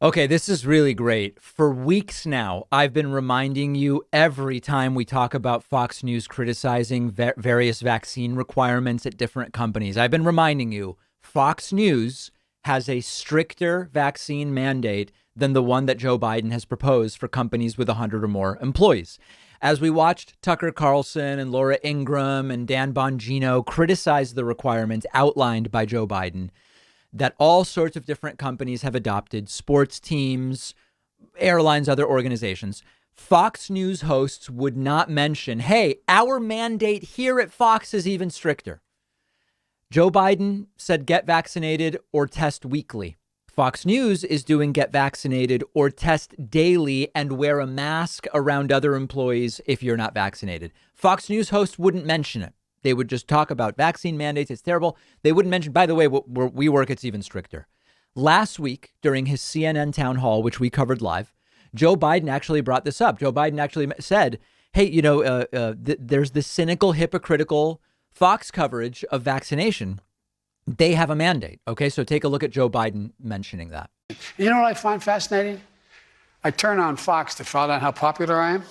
Okay, this is really great. For weeks now, I've been reminding you every time we talk about Fox News criticizing various vaccine requirements at different companies. I've been reminding you Fox News has a stricter vaccine mandate than the one that Joe Biden has proposed for companies with 100 or more employees. As we watched Tucker Carlson and Laura Ingraham and Dan Bongino criticize the requirements outlined by Joe Biden, that all sorts of different companies have adopted, sports teams, airlines, other organizations. Fox News hosts would not mention, hey, our mandate here at Fox is even stricter. Joe Biden said get vaccinated or test weekly. Fox News is doing get vaccinated or test daily and wear a mask around other employees if you're not vaccinated. Fox News hosts wouldn't mention it. They would just talk about vaccine mandates. It's terrible. They wouldn't mention, by the way, where we work, it's even stricter. Last week, during his CNN town hall, which we covered live, Joe Biden actually brought this up. Joe Biden actually said, hey, there's this cynical, hypocritical Fox coverage of vaccination. They have a mandate. OK, so take a look at Joe Biden mentioning that. You know what I find fascinating? I turn on Fox to find out how popular I am.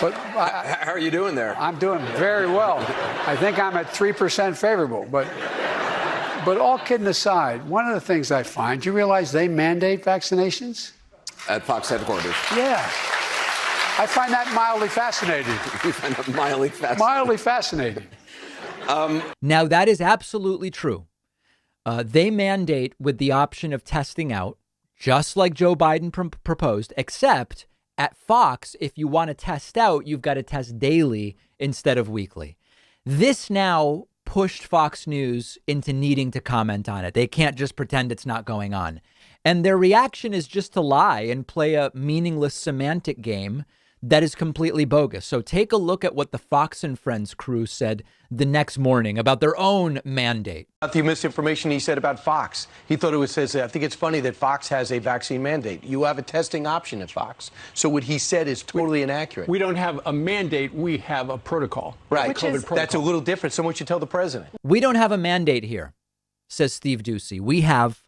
But how are you doing there? I'm doing very well. I think I'm at 3% favorable. But all kidding aside, one of the things I find, do you realize they mandate vaccinations? At Fox headquarters. Yeah. I find that mildly fascinating. You find that mildly fascinating? Mildly fascinating. Now, that is absolutely true. They mandate with the option of testing out, just like Joe Biden proposed, except at Fox, if you want to test out, you've got to test daily instead of weekly. This now pushed Fox News into needing to comment on it. They can't just pretend it's not going on. And their reaction is just to lie and play a meaningless semantic game that is completely bogus. So take a look at what the Fox and Friends crew said the next morning about their own mandate. About the misinformation he said about Fox. He thought it says, I think it's funny that Fox has a vaccine mandate. You have a testing option at Fox. So what he said is totally inaccurate. We don't have a mandate. We have a protocol. Right. That's a little different. Someone should tell the president. We don't have a mandate here, says Steve Doocy. We have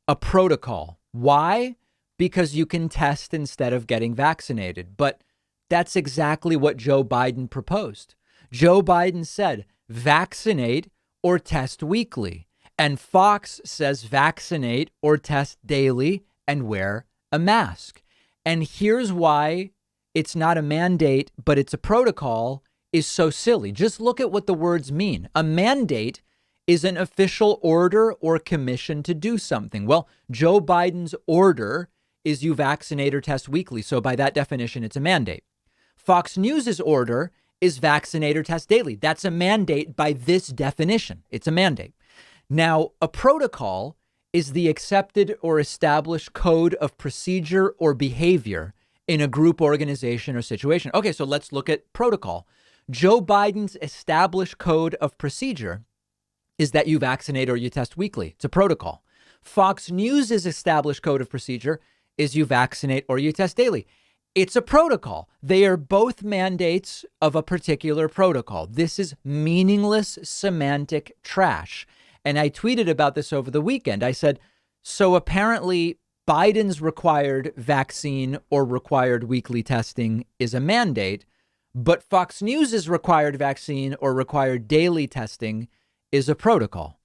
a protocol. Why? Because you can test instead of getting vaccinated. But that's exactly what Joe Biden proposed. Joe Biden said, vaccinate or test weekly. And Fox says vaccinate or test daily and wear a mask. And here's why it's not a mandate, but it's a protocol is so silly. Just look at what the words mean. A mandate is an official order or commission to do something. Well, Joe Biden's order is you vaccinate or test weekly. So by that definition, it's a mandate. Fox News's order is vaccinate or test daily. That's a mandate by this definition. It's a mandate. Now, a protocol is the accepted or established code of procedure or behavior in a group, organization, or situation. Okay, so let's look at protocol. Joe Biden's established code of procedure is that you vaccinate or you test weekly. It's a protocol. Fox News's established code of procedure is you vaccinate or you test daily. It's a protocol. They are both mandates of a particular protocol. This is meaningless semantic trash. And I tweeted about this over the weekend. I said, so apparently Biden's required vaccine or required weekly testing is a mandate, but Fox News's required vaccine or required daily testing is a protocol.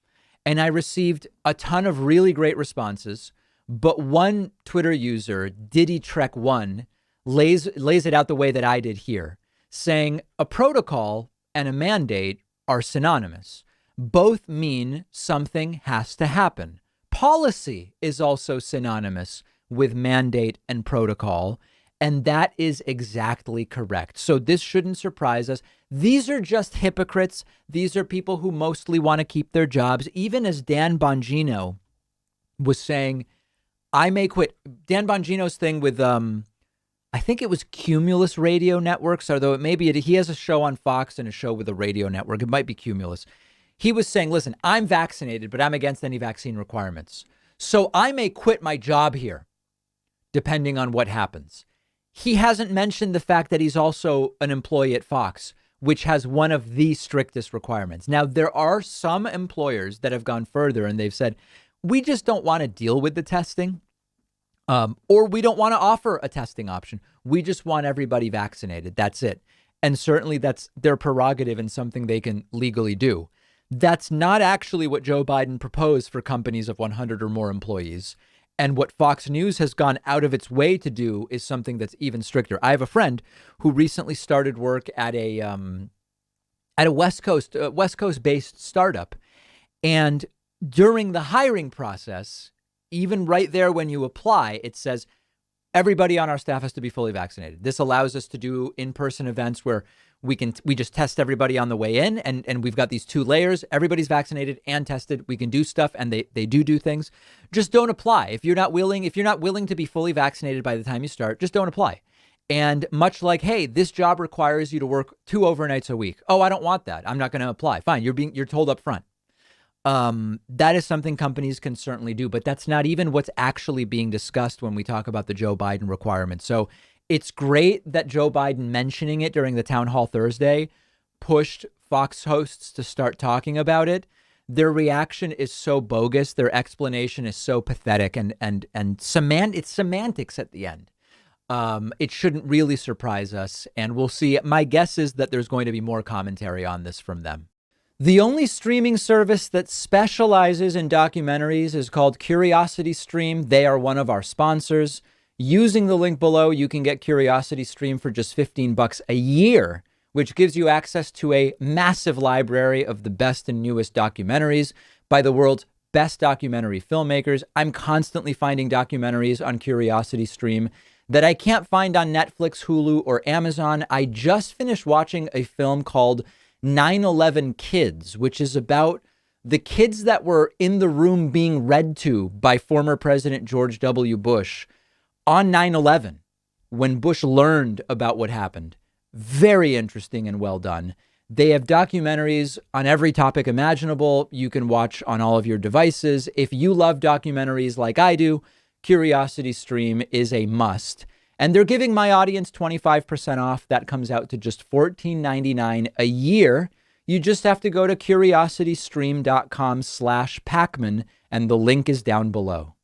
And I received a ton of really great responses. But one Twitter user, Diddy Trek 1, lays it out the way that I did here, saying a protocol and a mandate are synonymous. Both mean something has to happen. Policy is also synonymous with mandate and protocol, and that is exactly correct. So this shouldn't surprise us. These are just hypocrites. These are people who mostly want to keep their jobs. Even as Dan Bongino was saying, I may quit. Dan Bongino's thing with I think it was Cumulus Radio Networks, although it may be he has a show on Fox and a show with a radio network. It might be Cumulus. He was saying, listen, I'm vaccinated, but I'm against any vaccine requirements. So I may quit my job here, depending on what happens. He hasn't mentioned the fact that he's also an employee at Fox, which has one of the strictest requirements. Now, there are some employers that have gone further and they've said, we just don't want to deal with the testing, or we don't want to offer a testing option. We just want everybody vaccinated. That's it. And certainly that's their prerogative and something they can legally do. That's not actually what Joe Biden proposed for companies of 100 or more employees. And what Fox News has gone out of its way to do is something that's even stricter. I have a friend who recently started work at a West Coast based startup. And during the hiring process, even right there when you apply, it says everybody on our staff has to be fully vaccinated. This allows us to do in-person events where we just test everybody on the way in, and we've got these 2 layers. Everybody's vaccinated and tested. We can do stuff, and they do things. Just don't apply. If you're not willing to be fully vaccinated by the time you start, just don't apply. And much like, hey, this job requires you to work 2 overnights a week. Oh, I don't want that. I'm not going to apply. Fine. You're told up front. That is something companies can certainly do, but that's not even what's actually being discussed when we talk about the Joe Biden requirement. So it's great that Joe Biden mentioning it during the town hall Thursday pushed Fox hosts to start talking about it. Their reaction is so bogus. Their explanation is so pathetic and it's semantics at the end. It shouldn't really surprise us, and we'll see. My guess is that there's going to be more commentary on this from them. The only streaming service that specializes in documentaries is called Curiosity Stream. They are one of our sponsors. Using the link below, you can get Curiosity Stream for just $15 a year, which gives you access to a massive library of the best and newest documentaries by the world's best documentary filmmakers. I'm constantly finding documentaries on Curiosity Stream that I can't find on Netflix, Hulu, or Amazon. I just finished watching a film called 9/11 Kids, which is about the kids that were in the room being read to by former President George W. Bush on 9/11 when Bush learned about what happened. Very interesting and well done. They have documentaries on every topic imaginable. You can watch on all of your devices. If you love documentaries like I do, Curiosity Stream is a must. And they're giving my audience 25% off. That comes out to just $14.99 a year. You just have to go to curiositystream.com/Pacman, and the link is down below.